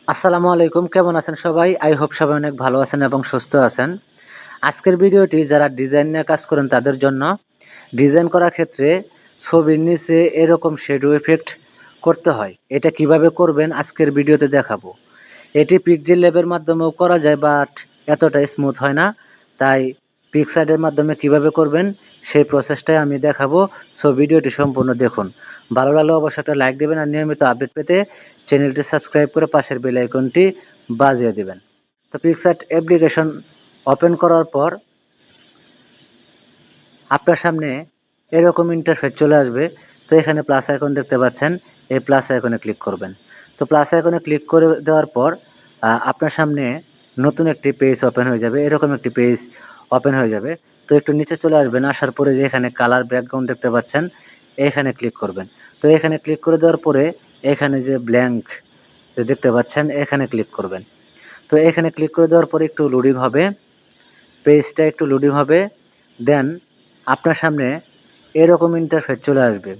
আসসালামু আলাইকুম, কেমন আছেন সবাই? আই হোপ সবাই অনেক ভালো আছেন এবং সুস্থ আছেন। আজকের ভিডিওটি যারা ডিজাইন নিয়ে কাজ করেন তাদের জন্য। ডিজাইন করার ক্ষেত্রে ছবির নিচে এরকম শ্যাডো ইফেক্ট করতে হয়। এটা কিভাবে করবেন আজকের ভিডিওতে দেখাবো। এটি পিক্সেল ল্যাবের মাধ্যমেও করা যায়, বাট এতটা স্মুথ হয় না। তাই পিক্সার্টের মাধ্যমে কিভাবে করবেন সেই প্রসেসটাই আমি দেখাবো। সো ভিডিওটি সম্পূর্ণ দেখুন। ভালো লাগলে অবশ্যই একটা লাইক দেবেন আর নিয়মিত আপডেট পেতে চ্যানেলটি সাবস্ক্রাইব করে পাশের বেল আইকনটি বাজিয়ে দেবেন। তো পিক্সার্ট অ্যাপ্লিকেশন ওপেন করার পর আপনার সামনে এরকম ইন্টারফেস চলে আসবে। তো এখানে প্লাস আইকন দেখতে পাচ্ছেন, এই প্লাস আইকনে ক্লিক করবেন। তো প্লাস আইকনে ক্লিক করে দেওয়ার পর আপনার সামনে নতুন একটি পেজ ওপেন হয়ে যাবে, এরকম একটি পেজ ওপেন হয়ে যাবে। তো একটু নিচে চলে আসবেন, আসার পরে যে এখানে কালার ব্যাকগ্রাউন্ড দেখতে পাচ্ছেন, এখানে ক্লিক করবেন। তো এখানে ক্লিক করে দেওয়ার পরে এখানে যে ব্ল্যাঙ্ক যে দেখতে পাচ্ছেন, এখানে ক্লিক করবেন। তো এখানে ক্লিক করে দেওয়ার পরে একটু লোডিং হবে, পেজটা একটু লোডিং হবে। দেন আপনার সামনে এরকম ইন্টারফেস চলে আসবে।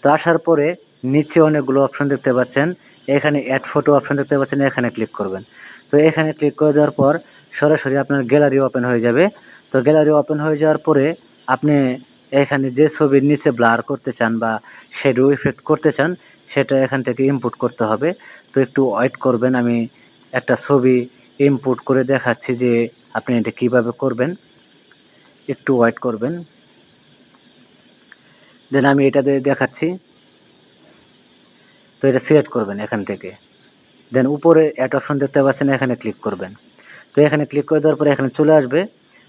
তো আসার পরে নিচে অনেকগুলো অপশন দেখতে পাচ্ছেন, এখানে অ্যাড ফটো অপশন দেখতে পাচ্ছেন, এখানে ক্লিক করবেন। তো এখানে ক্লিক করে দেওয়ার পর সরাসরি আপনার গ্যালারি ওপেন হয়ে যাবে। তো গ্যালারি ওপেন হয়ে যাওয়ার পরে আপনি এখানে যে ছবির নিচে ব্লার করতে চান বা শ্যাডো ইফেক্ট করতে চান সেটা এখান থেকে ইনপুট করতে হবে। তো একটু ওয়েট করবেন, আমি একটা ছবি ইনপুট করে দেখাচ্ছি যে আপনি এটা কীভাবে করবেন। একটু ওয়েট করবেন, দেন আমি এটা দেখাচ্ছি। তো এটা সিলেক্ট করবেন এখান থেকে, দেন উপরে অ্যাড অপশন দেখতে পাচ্ছেন, এখানে ক্লিক করবেন। তো এখানে ক্লিক করে দেওয়ার পরে এখানে চলে আসবে।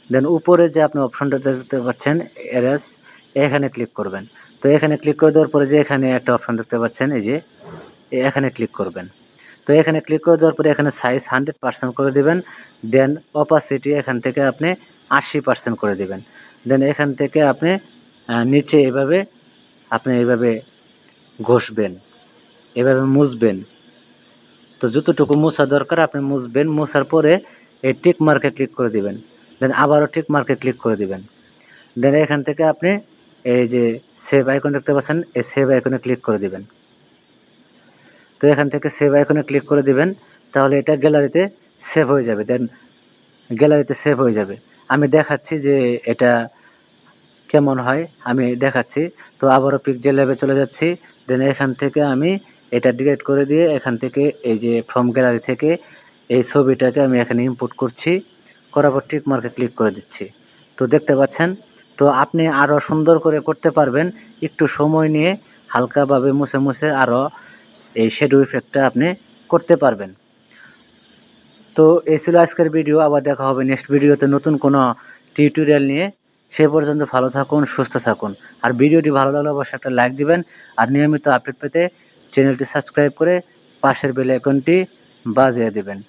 দেন উপরে যে আপনি অপশনটা দেখতে পাচ্ছেন এরেস, এখানে ক্লিক করবেন। তো এখানে ক্লিক করে দেওয়ার পরে যে এখানে একটা অপশন দেখতে পাচ্ছেন, এই যে এখানে ক্লিক করবেন। তো এখানে ক্লিক করে দেওয়ার পরে এখানে সাইজ 100% করে দিবেন। দেন অপাসিটি এখান থেকে আপনি 80% করে দিবেন। দেন এখান থেকে আপনি নিচে এভাবে আপনি এইভাবে ঘষবেন, এভাবে মুছবেন। তো যতটুকু মোছা দরকার আপনি মুছবেন, মোছার পরে এই টিক মার্কে ক্লিক করে দিবেন। দেন আবারও টিক মার্কে ক্লিক করে দিবেন। দেন এখান থেকে আপনি এই যে সেভ আইকন দেখতে পাচ্ছেন, এই সেভ আইকনে ক্লিক করে দিবেন। তো এখান থেকে সেভ আইকনে ক্লিক করে দিবেন, তাহলে এটা গ্যালারিতে সেভ হয়ে যাবে। দেন গ্যালারিতে সেভ হয়ে যাবে। আমি দেখাচ্ছি যে এটা কেমন হয়, আমি দেখাচ্ছি। তো আবারও পিক্সেল ল্যাবে চলে যাচ্ছি। দেন এখান থেকে আমি এটা ডিলিট করে দিয়ে এখান থেকে এই যে ফ্রম গ্যালারি থেকে এই ছবিটাকে আমি এখানে ইনপুট করছি, করার পর টিক মার্কে ক্লিক করে দিচ্ছি। তো দেখতে পাচ্ছেন। তো আপনি আরও সুন্দর করে করতে পারবেন, একটু সময় নিয়ে হালকাভাবে মুছে মুছে আরও এই শ্যাডো ইফেক্টটা আপনি করতে পারবেন। তো এই ছিল আজকের ভিডিও, আবার দেখা হবে নেক্সট ভিডিওতে নতুন কোনো টিউটোরিয়াল নিয়ে। সে পর্যন্ত ভালো থাকুন, সুস্থ থাকুন। আর ভিডিওটি ভালো লাগলে অবশ্যই একটা লাইক দিবেন আর নিয়মিত আপডেট পেতে চ্যানেলটি সাবস্ক্রাইব করে পাশের বেল আইকনটি বাজিয়ে দিবেন।